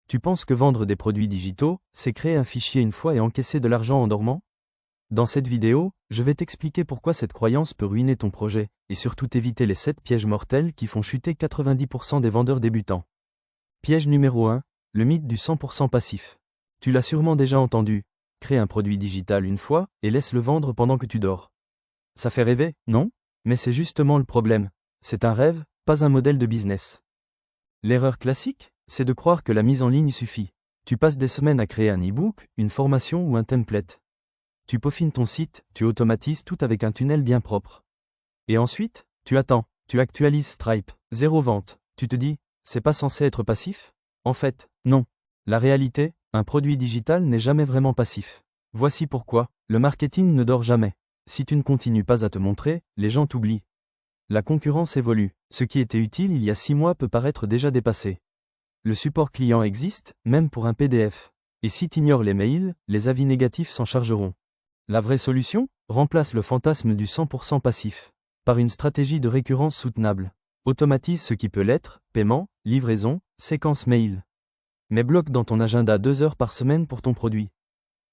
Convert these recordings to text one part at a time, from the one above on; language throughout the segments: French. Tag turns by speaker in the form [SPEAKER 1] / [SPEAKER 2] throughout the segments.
[SPEAKER 1] Tu penses que vendre des produits digitaux, c'est créer un fichier une fois et encaisser de l'argent en dormant? Dans cette vidéo, je vais t'expliquer pourquoi cette croyance peut ruiner ton projet, et surtout t'éviter les 7 pièges mortels qui font chuter 90% des vendeurs débutants. Piège numéro 1, le mythe du 100% passif. Tu l'as sûrement déjà entendu, crée un produit digital une fois, et laisse-le vendre pendant que tu dors. Ça fait rêver, non? Mais c'est justement le problème. C'est un rêve, pas un modèle de business. L'erreur classique, c'est de croire que la mise en ligne suffit. Tu passes des semaines à créer un e-book, une formation ou un template. Tu peaufines ton site, tu automatises tout avec un tunnel bien propre. Et ensuite, tu attends, tu actualises Stripe, zéro vente. Tu te dis, c'est pas censé être passif? En fait, non. La réalité, un produit digital n'est jamais vraiment passif. Voici pourquoi, le marketing ne dort jamais. Si tu ne continues pas à te montrer, les gens t'oublient. La concurrence évolue. Ce qui était utile il y a 6 mois peut paraître déjà dépassé. Le support client existe, même pour un PDF. Et si tu ignores les mails, les avis négatifs s'en chargeront. La vraie solution? Remplace le fantasme du 100% passif par une stratégie de récurrence soutenable. Automatise ce qui peut l'être, paiement, livraison, séquence mail. Mais bloque dans ton agenda 2 heures par semaine pour ton produit.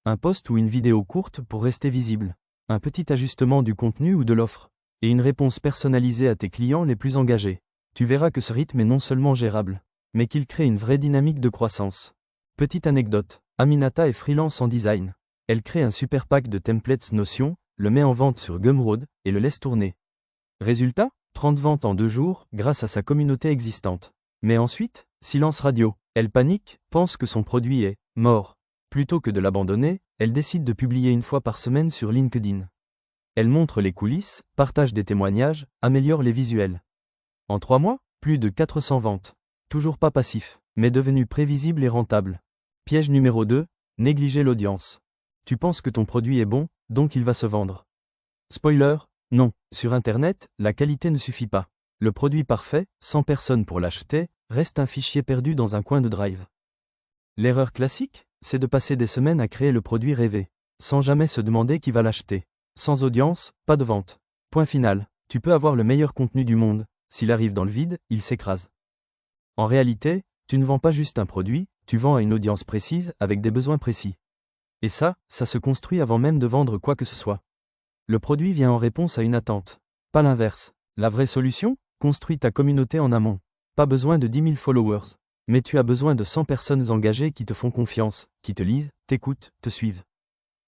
[SPEAKER 1] Un post ou une vidéo courte pour rester visible. Un petit ajustement du contenu ou de l'offre. Et une réponse personnalisée à tes clients les plus engagés. Tu verras que ce rythme est non seulement gérable, mais qu'il crée une vraie dynamique de croissance. Petite anecdote, Aminata est freelance en design. Elle crée un super pack de templates Notion, le met en vente sur Gumroad, et le laisse tourner. Résultat, 30 ventes en 2 jours, grâce à sa communauté existante. Mais ensuite, silence radio. Elle panique, pense que son produit est « mort ». Plutôt que de l'abandonner, elle décide de publier une fois par semaine sur LinkedIn. Elle montre les coulisses, partage des témoignages, améliore les visuels. En 3 mois, plus de 400 ventes. Toujours pas passif, mais devenu prévisible et rentable. Piège numéro 2, négliger l'audience. Tu penses que ton produit est bon, donc il va se vendre. Spoiler, non. Sur Internet, la qualité ne suffit pas. Le produit parfait, sans personne pour l'acheter, reste un fichier perdu dans un coin de Drive. L'erreur classique, c'est de passer des semaines à créer le produit rêvé, sans jamais se demander qui va l'acheter. Sans audience, pas de vente. Point final, tu peux avoir le meilleur contenu du monde, s'il arrive dans le vide, il s'écrase. En réalité, tu ne vends pas juste un produit, tu vends à une audience précise avec des besoins précis. Et ça se construit avant même de vendre quoi que ce soit. Le produit vient en réponse à une attente, pas l'inverse. La vraie solution? Construis ta communauté en amont. Pas besoin de 10 000 followers, mais tu as besoin de 100 personnes engagées qui te font confiance, qui te lisent, t'écoutent, te suivent.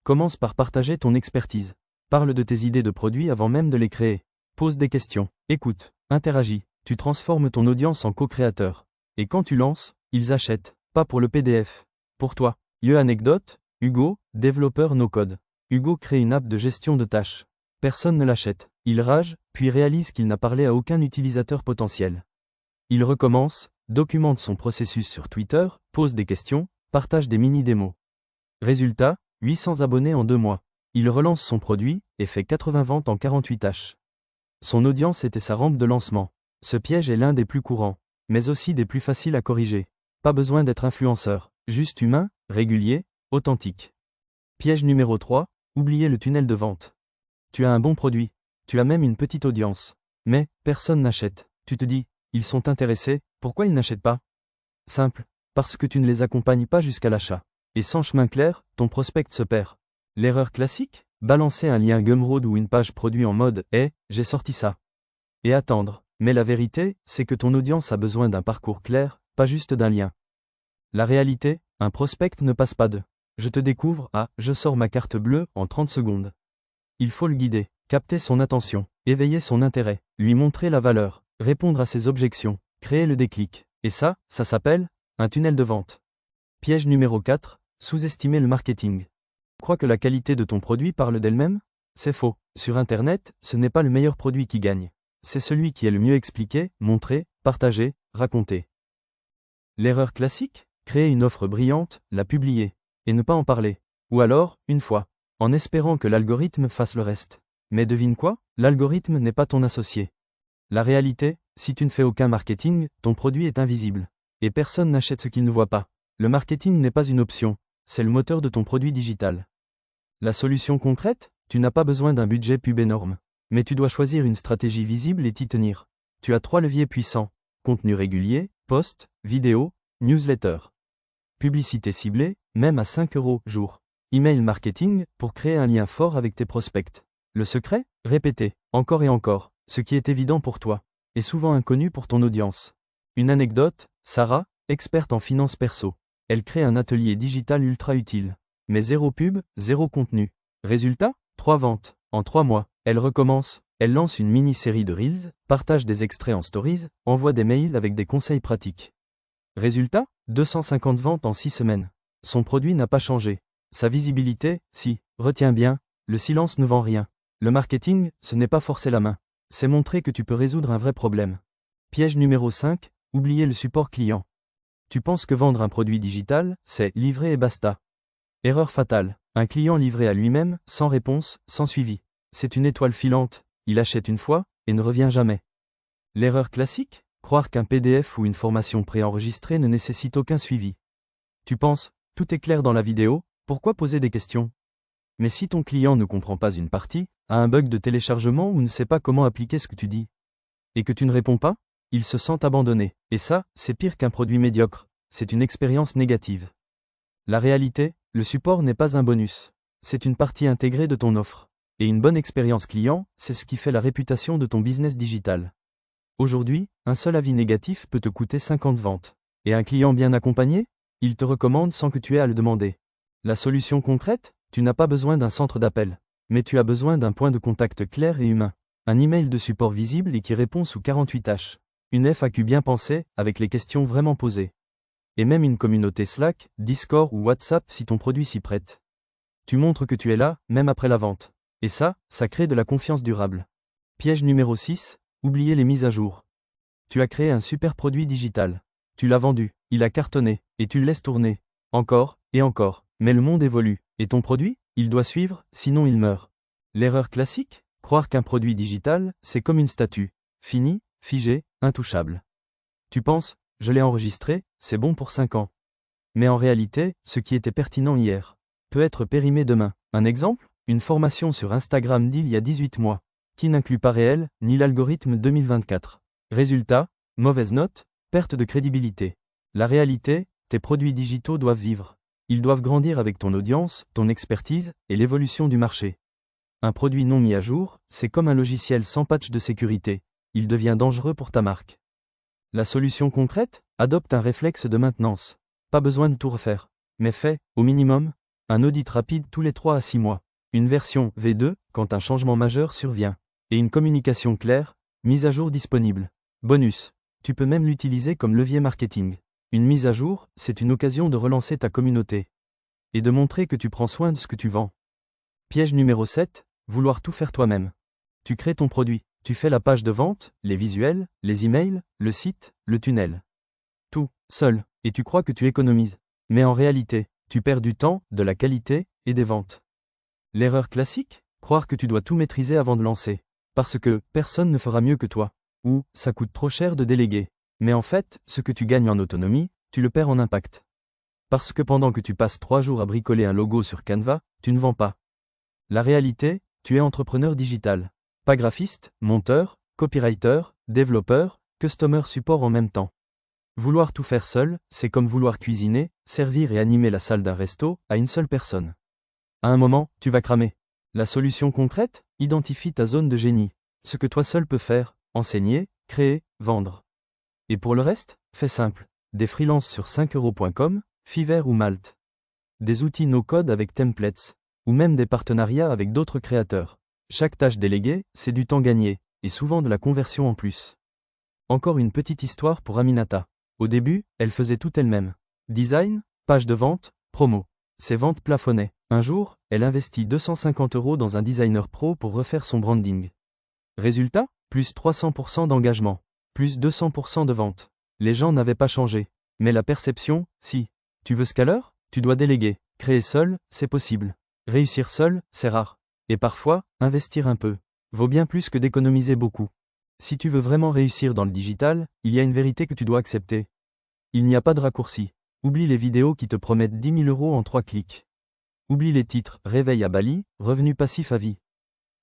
[SPEAKER 1] Commence par partager ton expertise. Parle de tes idées de produits avant même de les créer. Pose des questions, écoute, interagis, tu transformes ton audience en co-créateur. Et quand tu lances, ils achètent, pas pour le PDF. Pour toi. Anecdote, Hugo, développeur no-code. Hugo crée une app de gestion de tâches. Personne ne l'achète. Il rage, puis réalise qu'il n'a parlé à aucun utilisateur potentiel. Il recommence, documente son processus sur Twitter, pose des questions, partage des mini-démos. Résultat, 800 abonnés en 2 mois. Il relance son produit, et fait 80 ventes en 48 tâches. Son audience était sa rampe de lancement. Ce piège est l'un des plus courants, mais aussi des plus faciles à corriger. Pas besoin d'être influenceur, juste humain, régulier, authentique. Piège numéro 3, oubliez le tunnel de vente. Tu as un bon produit, tu as même une petite audience, mais personne n'achète. Tu te dis, ils sont intéressés, pourquoi ils n'achètent pas? Simple, parce que tu ne les accompagnes pas jusqu'à l'achat. Et sans chemin clair, ton prospect se perd. L'erreur classique? Balancer un lien Gumroad ou une page produit en mode « Hey, j'ai sorti ça ». Et attendre. Mais la vérité, c'est que ton audience a besoin d'un parcours clair, pas juste d'un lien. La réalité, un prospect ne passe pas de « Je te découvre » à « Je sors ma carte bleue » en 30 secondes. Il faut le guider, capter son attention, éveiller son intérêt, lui montrer la valeur, répondre à ses objections, créer le déclic. Et ça s'appelle un tunnel de vente. Piège numéro 4, sous-estimer le marketing. Crois que la qualité de ton produit parle d'elle-même? C'est faux. Sur Internet, ce n'est pas le meilleur produit qui gagne. C'est celui qui est le mieux expliqué, montré, partagé, raconté. L'erreur classique? Créer une offre brillante, la publier, et ne pas en parler. Ou alors, une fois, en espérant que l'algorithme fasse le reste. Mais devine quoi? L'algorithme n'est pas ton associé. La réalité, si tu ne fais aucun marketing, ton produit est invisible. Et personne n'achète ce qu'il ne voit pas. Le marketing n'est pas une option, c'est le moteur de ton produit digital. La solution concrète? Tu n'as pas besoin d'un budget pub énorme. Mais tu dois choisir une stratégie visible et t'y tenir. Tu as 3 leviers puissants. Contenu régulier, post, vidéo, newsletter. Publicité ciblée, même à 5 € jour. Email marketing, pour créer un lien fort avec tes prospects. Le secret? Répéter, encore et encore, ce qui est évident pour toi, est souvent inconnu pour ton audience. Une anecdote, Sarah, experte en finance perso. Elle crée un atelier digital ultra utile. Mais zéro pub, zéro contenu. Résultat? 3 ventes. En 3 mois, elle recommence. Elle lance une mini-série de Reels, partage des extraits en stories, envoie des mails avec des conseils pratiques. Résultat? 250 ventes en 6 semaines. Son produit n'a pas changé. Sa visibilité, si. Retiens bien, le silence ne vend rien. Le marketing, ce n'est pas forcer la main. C'est montrer que tu peux résoudre un vrai problème. Piège numéro 5, oublier le support client. Tu penses que vendre un produit digital, c'est livrer et basta. Erreur fatale. Un client livré à lui-même, sans réponse, sans suivi. C'est une étoile filante, il achète une fois, et ne revient jamais. L'erreur classique? Croire qu'un PDF ou une formation préenregistrée ne nécessite aucun suivi. Tu penses, tout est clair dans la vidéo, pourquoi poser des questions? Mais si ton client ne comprend pas une partie, a un bug de téléchargement ou ne sait pas comment appliquer ce que tu dis, et que tu ne réponds pas, il se sent abandonné. Et ça, c'est pire qu'un produit médiocre, c'est une expérience négative. La réalité, le support n'est pas un bonus. C'est une partie intégrée de ton offre. Et une bonne expérience client, c'est ce qui fait la réputation de ton business digital. Aujourd'hui, un seul avis négatif peut te coûter 50 ventes. Et un client bien accompagné? Il te recommande sans que tu aies à le demander. La solution concrète? Tu n'as pas besoin d'un centre d'appel. Mais tu as besoin d'un point de contact clair et humain. Un email de support visible et qui répond sous 48 tâches. Une FAQ bien pensée, avec les questions vraiment posées. Et même une communauté Slack, Discord ou WhatsApp si ton produit s'y prête. Tu montres que tu es là, même après la vente. Et ça crée de la confiance durable. Piège numéro 6, oublier les mises à jour. Tu as créé un super produit digital. Tu l'as vendu, il a cartonné, et tu le laisses tourner. Encore, et encore. Mais le monde évolue. Et ton produit? Il doit suivre, sinon il meurt. L'erreur classique? Croire qu'un produit digital, c'est comme une statue. Fini, figé, intouchable. Tu penses, je l'ai enregistré, c'est bon pour 5 ans. Mais en réalité, ce qui était pertinent hier peut être périmé demain. Un exemple? Une formation sur Instagram d'il y a 18 mois, qui n'inclut pas réel, ni l'algorithme 2024. Résultat, mauvaise note, perte de crédibilité. La réalité, tes produits digitaux doivent vivre. Ils doivent grandir avec ton audience, ton expertise, et l'évolution du marché. Un produit non mis à jour, c'est comme un logiciel sans patch de sécurité. Il devient dangereux pour ta marque. La solution concrète? Adopte un réflexe de maintenance. Pas besoin de tout refaire. Mais fais, au minimum, un audit rapide tous les 3 à 6 mois. Une version V2, quand un changement majeur survient. Et une communication claire, mise à jour disponible. Bonus. Tu peux même l'utiliser comme levier marketing. Une mise à jour, c'est une occasion de relancer ta communauté. Et de montrer que tu prends soin de ce que tu vends. Piège numéro 7, vouloir tout faire toi-même. Tu crées ton produit. Tu fais la page de vente, les visuels, les emails, le site, le tunnel. Tout, seul, et tu crois que tu économises. Mais en réalité, tu perds du temps, de la qualité, et des ventes. L'erreur classique? Croire que tu dois tout maîtriser avant de lancer. Parce que, personne ne fera mieux que toi. Ou, ça coûte trop cher de déléguer. Mais en fait, ce que tu gagnes en autonomie, tu le perds en impact. Parce que pendant que tu passes 3 jours à bricoler un logo sur Canva, tu ne vends pas. La réalité, tu es entrepreneur digital. Pas graphiste, monteur, copywriter, développeur, customer support en même temps. Vouloir tout faire seul, c'est comme vouloir cuisiner, servir et animer la salle d'un resto à une seule personne. À un moment, tu vas cramer. La solution concrète? Identifie ta zone de génie. Ce que toi seul peux faire, enseigner, créer, vendre. Et pour le reste, fais simple. Des freelances sur 5€.com, Fiverr ou Malte. Des outils no-code avec templates. Ou même des partenariats avec d'autres créateurs. Chaque tâche déléguée, c'est du temps gagné, et souvent de la conversion en plus. Encore une petite histoire pour Aminata. Au début, elle faisait tout elle-même. Design, page de vente, promo. Ses ventes plafonnaient. Un jour, elle investit 250 € dans un designer pro pour refaire son branding. Résultat? Plus 300% d'engagement. Plus 200% de vente. Les gens n'avaient pas changé. Mais la perception, si. Tu veux scaler? Tu dois déléguer. Créer seul, c'est possible. Réussir seul, c'est rare. Et parfois, investir un peu vaut bien plus que d'économiser beaucoup. Si tu veux vraiment réussir dans le digital, il y a une vérité que tu dois accepter. Il n'y a pas de raccourci. Oublie les vidéos qui te promettent 10 000 € en 3 clics. Oublie les titres « Réveil à Bali »,« Revenu passif à vie ».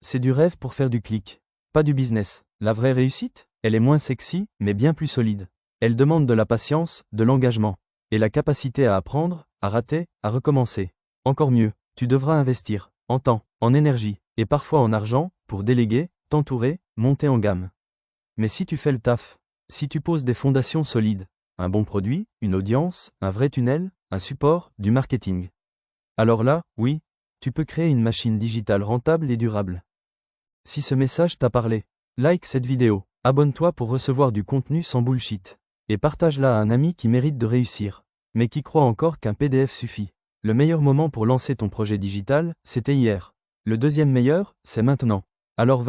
[SPEAKER 1] C'est du rêve pour faire du clic. Pas du business. La vraie réussite, elle est moins sexy, mais bien plus solide. Elle demande de la patience, de l'engagement. Et la capacité à apprendre, à rater, à recommencer. Encore mieux, tu devras investir, en temps, en énergie, et parfois en argent, pour déléguer, t'entourer, monter en gamme. Mais si tu fais le taf, si tu poses des fondations solides, un bon produit, une audience, un vrai tunnel, un support, du marketing. Alors là, oui, tu peux créer une machine digitale rentable et durable. Si ce message t'a parlé, like cette vidéo, abonne-toi pour recevoir du contenu sans bullshit. Et partage-la à un ami qui mérite de réussir, mais qui croit encore qu'un PDF suffit. Le meilleur moment pour lancer ton projet digital, c'était hier. Le deuxième meilleur, c'est maintenant. Alors